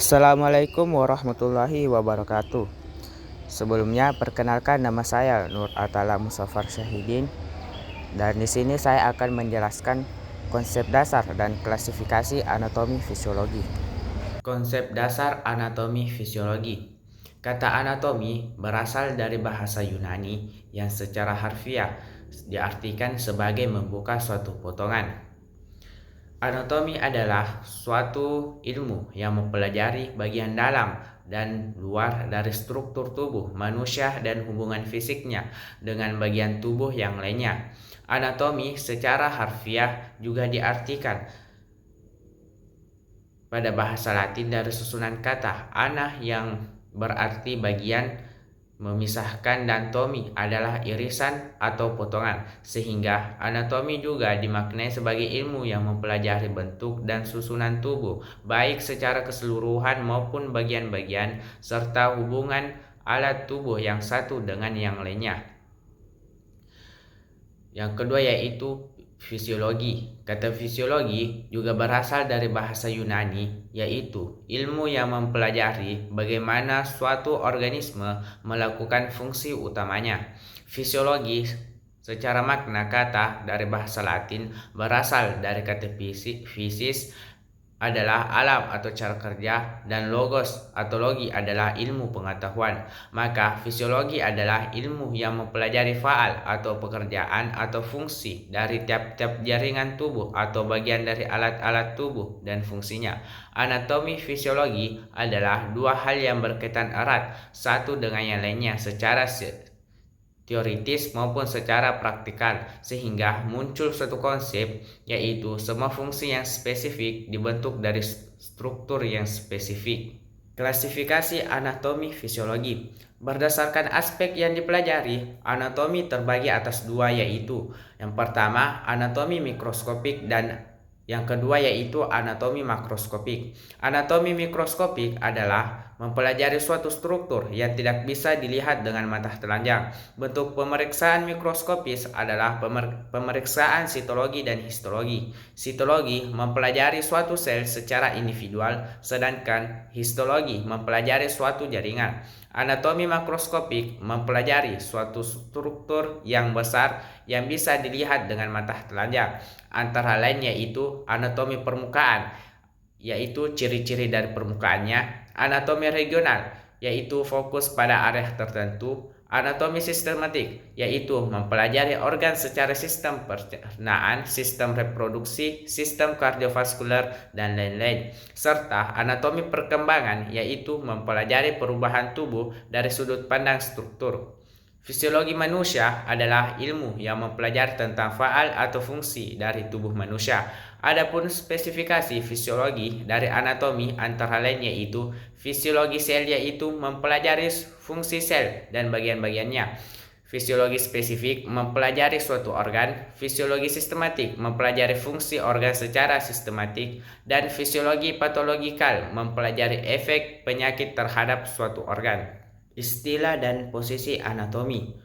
Assalamualaikum warahmatullahi wabarakatuh. Sebelumnya perkenalkan, nama saya Nur Atala Musafar Syahidin, dan di sini saya akan menjelaskan konsep dasar dan klasifikasi anatomi fisiologi. Konsep dasar anatomi fisiologi. Kata anatomi berasal dari bahasa Yunani yang secara harfiah diartikan sebagai membuka suatu potongan. Anatomi adalah suatu ilmu yang mempelajari bagian dalam dan luar dari struktur tubuh manusia dan hubungan fisiknya dengan bagian tubuh yang lainnya. Anatomi secara harfiah juga diartikan pada bahasa Latin dari susunan kata ana yang berarti bagian, memisahkan, dan tomi adalah irisan atau potongan, sehingga anatomi juga dimaknai sebagai ilmu yang mempelajari bentuk dan susunan tubuh, baik secara keseluruhan maupun bagian-bagian, serta hubungan alat tubuh yang satu dengan yang lainnya. Yang kedua yaitu fisiologi. Kata fisiologi juga berasal dari bahasa Yunani, yaitu ilmu yang mempelajari bagaimana suatu organisme melakukan fungsi utamanya. Fisiologi secara makna kata dari bahasa Latin berasal dari kata fisis adalah alam atau cara kerja, dan logos atau logi adalah ilmu pengetahuan. Maka fisiologi adalah ilmu yang mempelajari faal atau pekerjaan atau fungsi dari tiap-tiap jaringan tubuh atau bagian dari alat-alat tubuh dan fungsinya. Anatomi fisiologi adalah dua hal yang berkaitan erat satu dengan yang lainnya secara teoritis maupun secara praktikal, sehingga muncul suatu konsep, yaitu semua fungsi yang spesifik dibentuk dari struktur yang spesifik. Klasifikasi anatomi fisiologi. Berdasarkan aspek yang dipelajari, anatomi terbagi atas dua, yaitu yang pertama anatomi mikroskopik dan yang kedua yaitu anatomi makroskopik. Anatomi mikroskopik adalah mempelajari suatu struktur yang tidak bisa dilihat dengan mata telanjang. Bentuk pemeriksaan mikroskopis adalah pemeriksaan sitologi dan histologi. Sitologi mempelajari suatu sel secara individual, sedangkan histologi mempelajari suatu jaringan. Anatomi makroskopik mempelajari suatu struktur yang besar yang bisa dilihat dengan mata telanjang. Antara lain yaitu anatomi permukaan, yaitu ciri-ciri dari permukaannya. Anatomi regional, yaitu fokus pada area tertentu. Anatomi sistematik, yaitu mempelajari organ secara sistem pencernaan, sistem reproduksi, sistem kardiovaskular, dan lain-lain. Serta anatomi perkembangan, yaitu mempelajari perubahan tubuh dari sudut pandang struktur. Fisiologi manusia adalah ilmu yang mempelajari tentang faal atau fungsi dari tubuh manusia. Adapun spesifikasi fisiologi dari anatomi antara lain yaitu fisiologi sel, yaitu mempelajari fungsi sel dan bagian-bagiannya. Fisiologi spesifik mempelajari suatu organ, fisiologi sistematik mempelajari fungsi organ secara sistematik, dan fisiologi patologikal mempelajari efek penyakit terhadap suatu organ. Istilah dan posisi anatomi.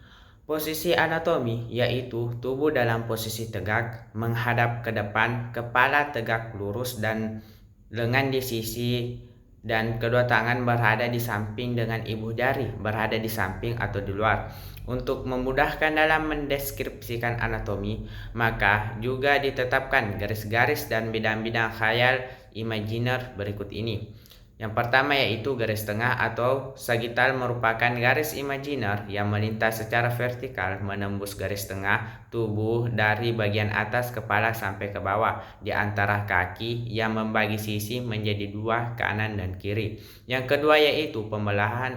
Posisi anatomi yaitu tubuh dalam posisi tegak, menghadap ke depan, kepala tegak lurus dan lengan di sisi, dan kedua tangan berada di samping dengan ibu jari berada di samping atau di luar. Untuk memudahkan dalam mendeskripsikan anatomi, maka juga ditetapkan garis-garis dan bidang-bidang khayal imajiner berikut ini. Yang pertama yaitu garis tengah atau sagital, merupakan garis imajiner yang melintas secara vertikal menembus garis tengah tubuh dari bagian atas kepala sampai ke bawah di antara kaki, yang membagi sisi menjadi dua, kanan dan kiri. Yang kedua yaitu pembelahan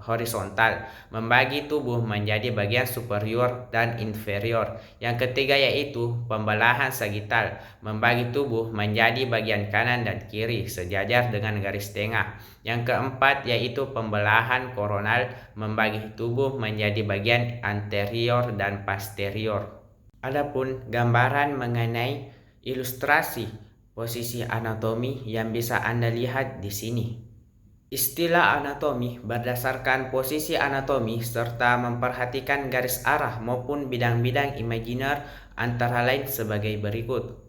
horizontal, membagi tubuh menjadi bagian superior dan inferior. Yang ketiga yaitu pembelahan sagital, membagi tubuh menjadi bagian kanan dan kiri sejajar dengan garis tengah. Yang keempat yaitu pembelahan koronal, membagi tubuh menjadi bagian anterior dan posterior. Adapun gambaran mengenai ilustrasi posisi anatomi yang bisa Anda lihat di sini. Istilah anatomi berdasarkan posisi anatomi serta memperhatikan garis arah maupun bidang-bidang imajiner antara lain sebagai berikut.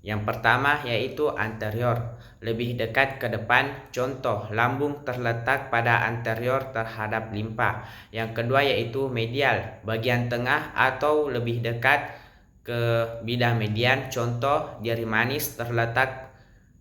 Yang pertama yaitu anterior, lebih dekat ke depan, contoh lambung terletak pada anterior terhadap limpa. Yang kedua yaitu medial, bagian tengah atau lebih dekat ke bidang median, contoh jari manis terletak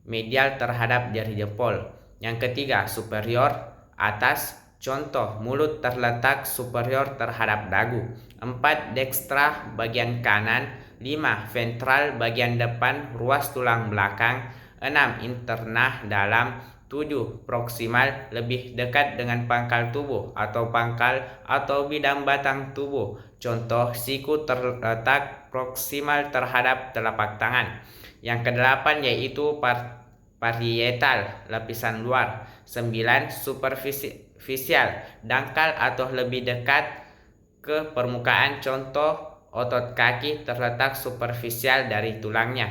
medial terhadap jari jempol. Yang ketiga superior, atas, contoh mulut terletak superior terhadap dagu. 4. Dextra, bagian kanan. 5. Ventral, bagian depan ruas tulang belakang. 6. Internah, dalam. 7. Proksimal, lebih dekat dengan pangkal tubuh atau pangkal atau bidang batang tubuh. Contoh siku terletak proksimal terhadap telapak tangan. Yang kedelapan yaitu parietal, lapisan luar. 9. Superficial, dangkal atau lebih dekat ke permukaan, contoh otot kaki terletak superficial dari tulangnya.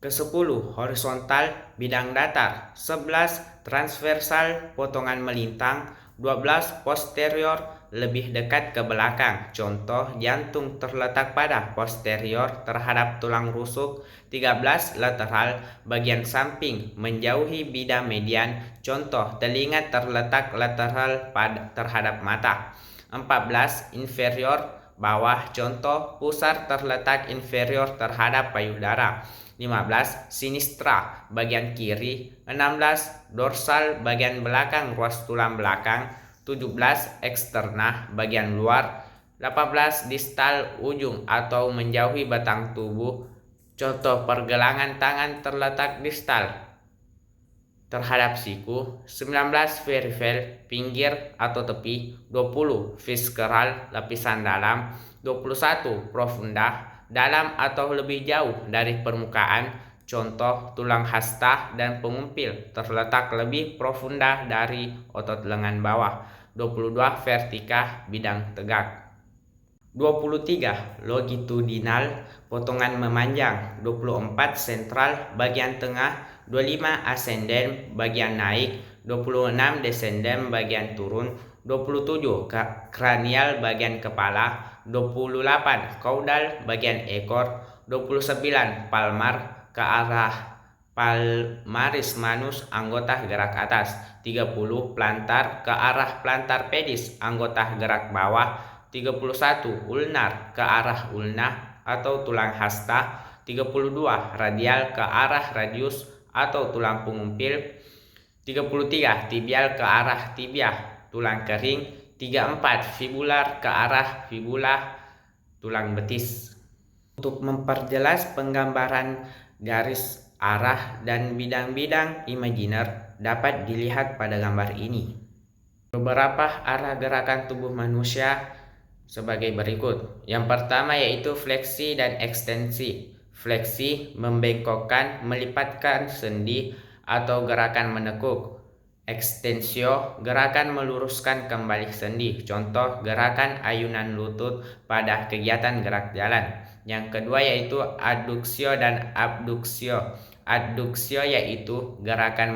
Ke-10 horizontal, bidang datar. 11 transversal, potongan melintang. 12 posterior, lebih dekat ke belakang, contoh jantung terletak pada posterior terhadap tulang rusuk. 13 lateral, bagian samping menjauhi bidang median, contoh telinga terletak lateral terhadap mata. 14 inferior, bawah, contoh pusar terletak inferior terhadap payudara. 15 sinistra, bagian kiri. 16 dorsal, bagian belakang ruas tulang belakang. 17 eksterna, bagian luar. 18 distal, ujung atau menjauhi batang tubuh, contoh pergelangan tangan terletak distal terhadap siku. 19 peripheral, pinggir atau tepi. 20 visceral, lapisan dalam. 21 profunda, dalam atau lebih jauh dari permukaan, contoh tulang hasta dan pengumpil terletak lebih profunda dari otot lengan bawah. 22 vertika, bidang tegak. 23 longitudinal, potongan memanjang. 24 sentral, bagian tengah. 25 ascendent, bagian naik. 26 descendent, bagian turun. 27 kranial, bagian kepala. 28 caudal, bagian ekor. 29 palmar, ke arah palmaris manus, anggota gerak atas. 30 plantar, ke arah plantar pedis, anggota gerak bawah. 31 ulnar, ke arah ulna atau tulang hasta. 32 radial, ke arah radius atau tulang pengumpil. 33 tibial, ke arah tibia, tulang kering. 34 fibular, ke arah fibula, tulang betis. Untuk memperjelas penggambaran garis arah dan bidang-bidang imajiner dapat dilihat pada gambar ini. Beberapa arah gerakan tubuh manusia sebagai berikut. Yang pertama yaitu fleksi dan ekstensi. Fleksi membengkokkan, melipatkan sendi atau gerakan menekuk. Ekstensio, gerakan meluruskan kembali sendi. Contoh gerakan ayunan lutut pada kegiatan gerak jalan. Yang kedua yaitu adduksio dan abduksio. Adduksio yaitu gerakan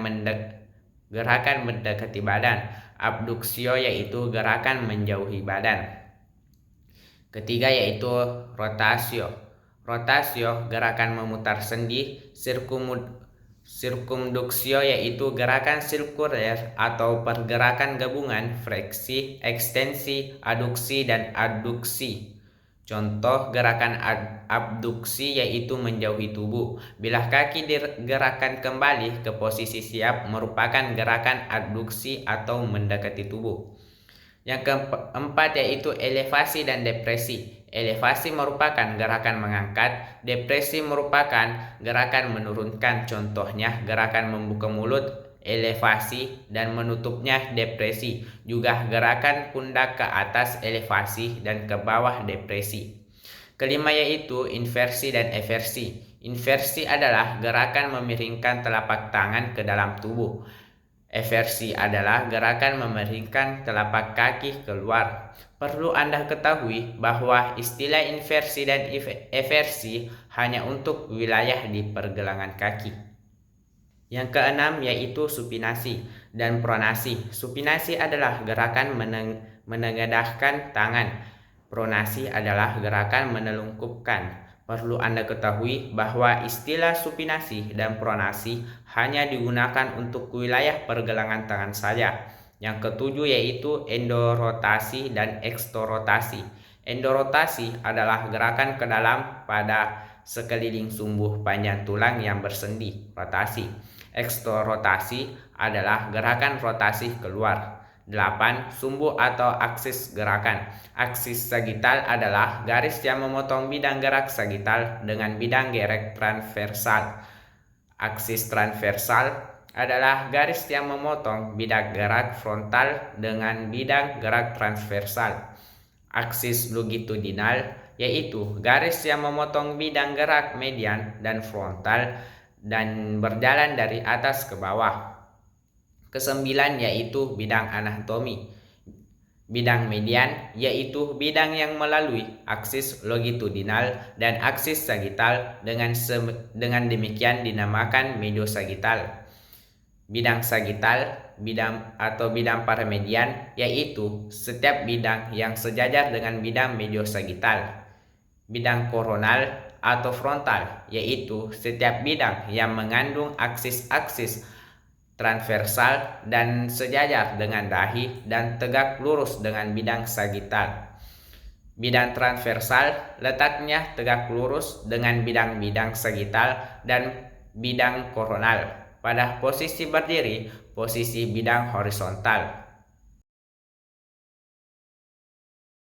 mendekati badan. Abduksio yaitu gerakan menjauhi badan. Ketiga yaitu rotasio. Rotasio, gerakan memutar sendi. Sirkumduksio yaitu gerakan sirkuler atau pergerakan gabungan fleksi, ekstensi, aduksi, dan adduksi. Contoh gerakan abduksi yaitu menjauhi tubuh. Bilah kaki digerakkan kembali ke posisi siap merupakan gerakan adduksi atau mendekati tubuh. Yang keempat yaitu elevasi dan depresi. Elevasi merupakan gerakan mengangkat, depresi merupakan gerakan menurunkan. Contohnya gerakan membuka mulut, elevasi, dan menutupnya depresi. Juga gerakan pundak ke atas, elevasi, dan ke bawah, depresi. Kelima yaitu inversi dan eversi. Inversi adalah gerakan memiringkan telapak tangan ke dalam tubuh. Eversi adalah gerakan memiringkan telapak kaki keluar. Perlu Anda ketahui bahwa istilah inversi dan eversi hanya untuk wilayah di pergelangan kaki. Yang keenam yaitu supinasi dan pronasi. Supinasi adalah gerakan menengadahkan tangan. Pronasi adalah gerakan menelungkupkan. Perlu Anda ketahui bahwa istilah supinasi dan pronasi hanya digunakan untuk wilayah pergelangan tangan saja. Yang ketujuh yaitu endorotasi dan eksterotasi. Endorotasi adalah gerakan ke dalam pada sekeliling sumbu panjang tulang yang bersendi, rotasi. Eksterotasi adalah gerakan rotasi keluar. 8. Sumbu atau aksis gerakan. Aksis sagital adalah garis yang memotong bidang gerak sagital dengan bidang gerak transversal. Aksis transversal adalah garis yang memotong bidang gerak frontal dengan bidang gerak transversal. Aksis longitudinal yaitu garis yang memotong bidang gerak median dan frontal dan berjalan dari atas ke bawah. Kesembilan yaitu bidang anatomi. Bidang median yaitu bidang yang melalui aksis longitudinal dan aksis sagital, dengan demikian dinamakan mediosagital. Bidang sagital, bidang paramedian yaitu setiap bidang yang sejajar dengan bidang mediosagital. Bidang koronal atau frontal yaitu setiap bidang yang mengandung aksis-aksis transversal dan sejajar dengan dahi dan tegak lurus dengan bidang sagital. Bidang transversal letaknya tegak lurus dengan bidang-bidang sagital dan bidang koronal. Pada posisi berdiri, posisi bidang horizontal.